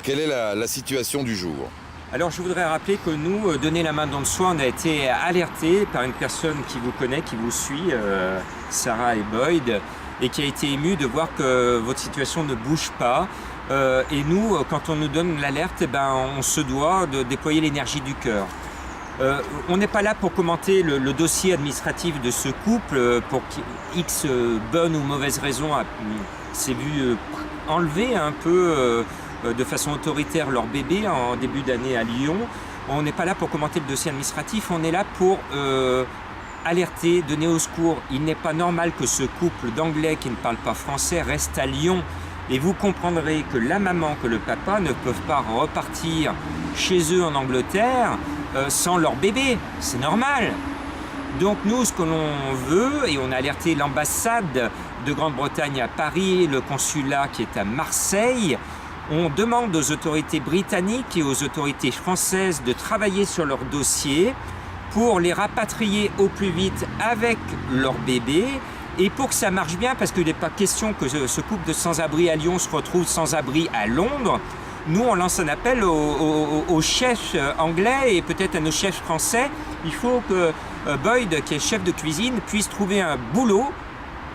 Quelle est la situation du jour? Alors je voudrais rappeler que nous, Donner la main dans le soin, on a été alertés par une personne qui vous connaît, qui vous suit, Sarah et Boyd, et qui a été émue de voir que votre situation ne bouge pas. Et nous, quand on nous donne l'alerte, on se doit de déployer l'énergie du cœur. On n'est pas là pour commenter le dossier administratif de ce couple, pour X bonnes ou mauvaises raisons s'est vu enlever un peu de façon autoritaire leur bébé en début d'année à Lyon. On n'est pas là pour commenter le dossier administratif, on est là pour alerter, donner au secours. Il n'est pas normal que ce couple d'Anglais qui ne parle pas français reste à Lyon. Et vous comprendrez que la maman, que le papa ne peuvent pas repartir chez eux en Angleterre sans leur bébé. C'est normal. Donc nous, ce que l'on veut, et on a alerté l'ambassade de Grande-Bretagne à Paris, le consulat qui est à Marseille, on demande aux autorités britanniques et aux autorités françaises de travailler sur leur dossier pour les rapatrier au plus vite avec leur bébé. Et pour que ça marche bien, parce qu'il n'est pas question que ce couple de sans-abri à Lyon se retrouve sans-abri à Londres, nous on lance un appel aux chefs anglais et peut-être à nos chefs français. Il faut que Boyd, qui est chef de cuisine, puisse trouver un boulot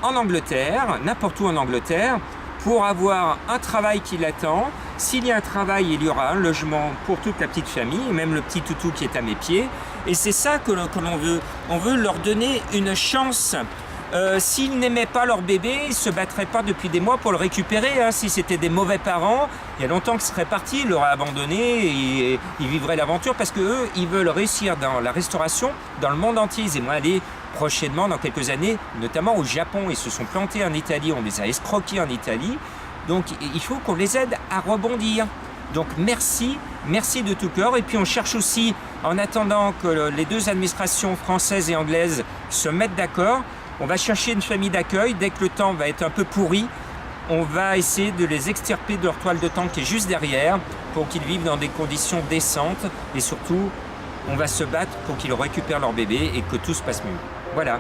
en Angleterre, n'importe où en Angleterre, pour avoir un travail qui l'attend. S'il y a un travail, il y aura un logement pour toute la petite famille, même le petit toutou qui est à mes pieds. Et c'est ça que l'on veut. On veut leur donner une chance. S'ils n'aimaient pas leur bébé, ils ne se battraient pas depuis des mois pour le récupérer. Si c'était des mauvais parents, il y a longtemps qu'ils seraient partis, ils l'auraient abandonné et ils vivraient l'aventure parce qu'eux, ils veulent réussir dans la restauration dans le monde entier. Ils aimeraient aller prochainement, dans quelques années, notamment au Japon. Ils se sont plantés en Italie, on les a escroqués en Italie. Donc il faut qu'on les aide à rebondir. Donc merci de tout cœur. Et puis on cherche aussi, en attendant que les deux administrations françaises et anglaises se mettent d'accord, on va chercher une famille d'accueil. Dès que le temps va être un peu pourri, on va essayer de les extirper de leur toile de tente qui est juste derrière pour qu'ils vivent dans des conditions décentes. Et surtout, on va se battre pour qu'ils récupèrent leur bébé et que tout se passe mieux. Voilà.